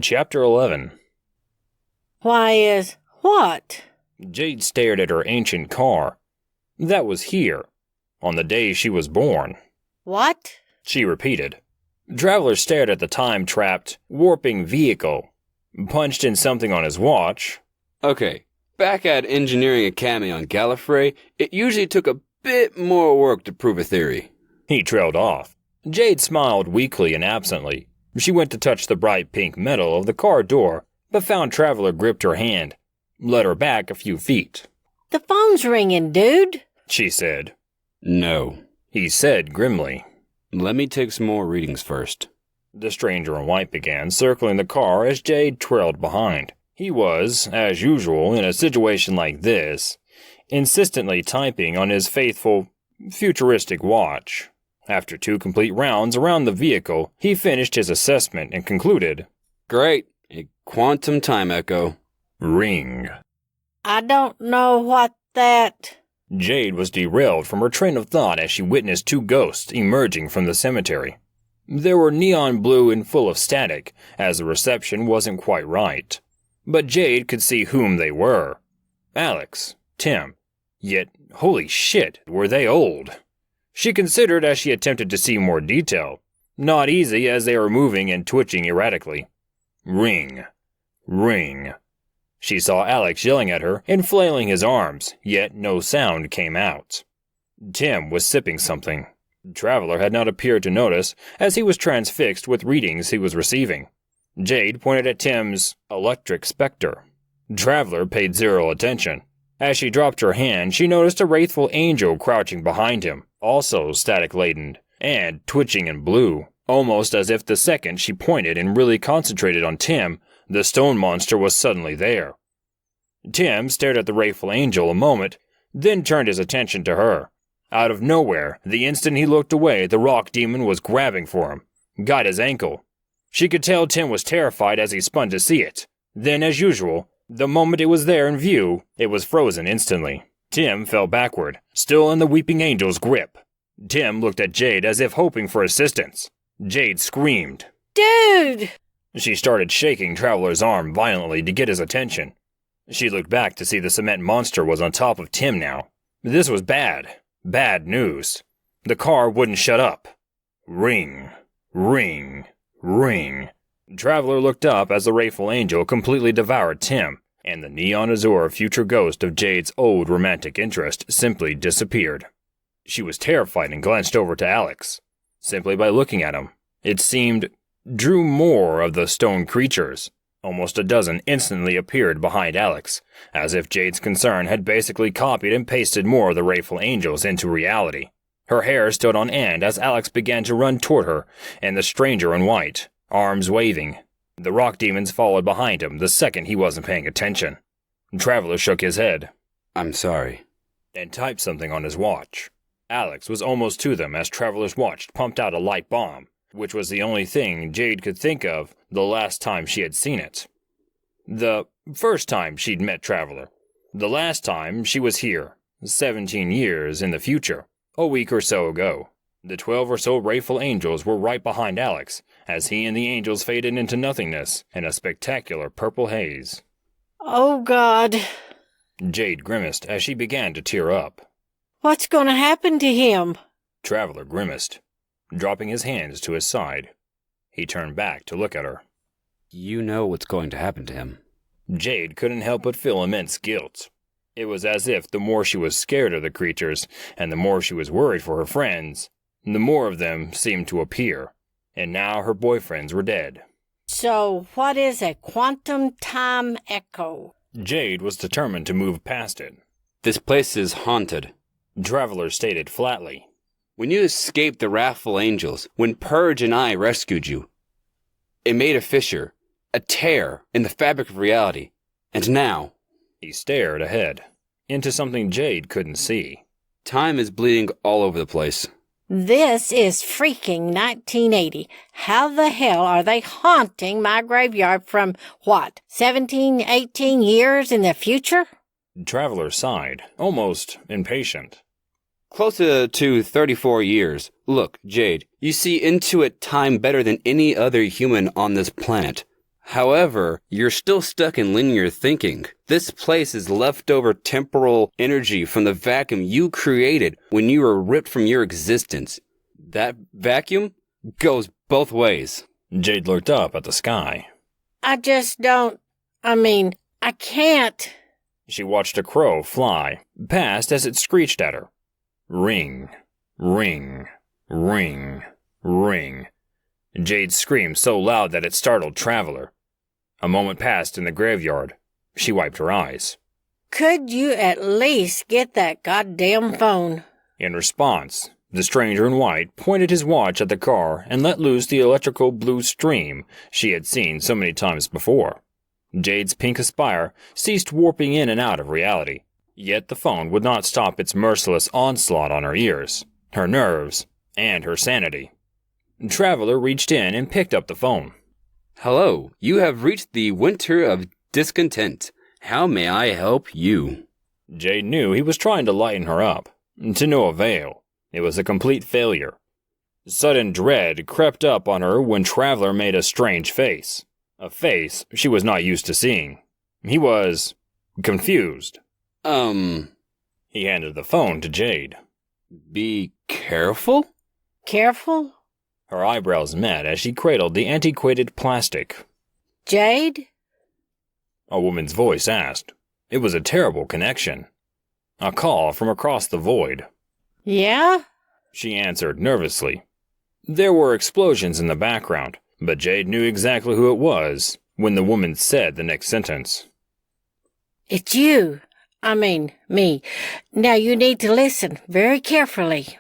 Chapter 11. Why is what? Jade stared at her ancient car. That was here, on the day she was born. What? She repeated. Traveler stared at the time-trapped, warping vehicle, punched in something on his watch. Okay, back at Engineering Academy on Gallifrey, it usually took a bit more work to prove a theory. He trailed off. Jade smiled weakly and absently. She went to touch the bright pink metal of the car door, but found Traveler gripped her hand, led her back a few feet. The phone's ringing, dude, she said. No, he said grimly. Let me take some more readings first. The stranger in white began circling the car as Jade trailed behind. He was, as usual in a situation like this, insistently typing on his faithful, futuristic watch. After 2 complete rounds around the vehicle, he finished his assessment and concluded, Great, a quantum time echo. Ring. I don't know what that... Jade was derailed from her train of thought as she witnessed 2 ghosts emerging from the cemetery. They were neon blue and full of static, as the reception wasn't quite right. But Jade could see whom they were. Alex, Tim. Yet, holy shit, were they old. She considered as she attempted to see more detail. Not easy as they were moving and twitching erratically. Ring. Ring. She saw Alex yelling at her and flailing his arms, yet no sound came out. Tim was sipping something. Traveler had not appeared to notice, as he was transfixed with readings he was receiving. Jade pointed at Tim's electric specter. Traveler paid 0 attention. As she dropped her hand, she noticed a wraithful angel crouching behind him, also static-laden, and twitching in blue, almost as if the second she pointed and really concentrated on Tim, the stone monster was suddenly there. Tim stared at the wraithful angel a moment, then turned his attention to her. Out of nowhere, the instant he looked away, the rock demon was grabbing for him, got his ankle. She could tell Tim was terrified as he spun to see it. Then, as usual, the moment it was there in view, it was frozen instantly. Tim fell backward, still in the weeping angel's grip. Tim looked at Jade as if hoping for assistance. Jade screamed. Dude! She started shaking Traveler's arm violently to get his attention. She looked back to see the cement monster was on top of Tim now. This was bad. Bad news. The car wouldn't shut up. Ring. Ring. Ring. Traveler looked up as the wraithful angel completely devoured Tim, and the neon azure future ghost of Jade's old romantic interest simply disappeared. She was terrified and glanced over to Alex. Simply by looking at him, it seemed, drew more of the stone creatures. Almost a dozen instantly appeared behind Alex, as if Jade's concern had basically copied and pasted more of the wraithful angels into reality. Her hair stood on end as Alex began to run toward her, and the stranger in white, arms waving. The rock demons followed behind him the second he wasn't paying attention. Traveler shook his head. I'm sorry. And typed something on his watch. Alex was almost to them as Traveler's watch pumped out a light bomb, which was the only thing Jade could think of the last time she had seen it. The first time she'd met Traveler. The last time she was here, 17 years in the future, a week or so ago. The 12 or so wraithful angels were right behind Alex, as he and the angels faded into nothingness in a spectacular purple haze. Oh, God. Jade grimaced as she began to tear up. What's going to happen to him? Traveler grimaced, dropping his hands to his side. He turned back to look at her. You know what's going to happen to him. Jade couldn't help but feel immense guilt. It was as if the more she was scared of the creatures, and the more she was worried for her friends, the more of them seemed to appear, and now her boyfriends were dead. So, what is a quantum time echo? Jade was determined to move past it. This place is haunted. Traveler stated flatly. When you escaped the wrathful angels, when Purge and I rescued you, it made a fissure, a tear in the fabric of reality. And now... He stared ahead, into something Jade couldn't see. Time is bleeding all over the place. This is freaking 1980. How the hell are they haunting my graveyard from, 17, 18 years in the future? Traveler sighed, almost impatient. Closer to 34 years. Look, Jade, you see into it time better than any other human on this planet. However, you're still stuck in linear thinking. This place is leftover temporal energy from the vacuum you created when you were ripped from your existence. That vacuum goes both ways. Jade looked up at the sky. I can't. She watched a crow fly past as it screeched at her. Ring, ring, ring, ring. Jade screamed so loud that it startled Traveler. A moment passed in the graveyard. She wiped her eyes. Could you at least get that goddamn phone? In response, the stranger in white pointed his watch at the car and let loose the electrical blue stream she had seen so many times before. Jade's pink aspire ceased warping in and out of reality, yet the phone would not stop its merciless onslaught on her ears, her nerves, and her sanity. Traveler reached in and picked up the phone. Hello, you have reached the winter of discontent. How may I help you? Jade knew he was trying to lighten her up. To no avail. It was a complete failure. Sudden dread crept up on her when Traveler made a strange face. A face she was not used to seeing. He was confused. He handed the phone to Jade. Be careful? Careful? Her eyebrows met as she cradled the antiquated plastic. Jade? A woman's voice asked. It was a terrible connection. A call from across the void. Yeah? She answered nervously. There were explosions in the background, but Jade knew exactly who it was when the woman said the next sentence. It's you. Me. Now you need to listen very carefully.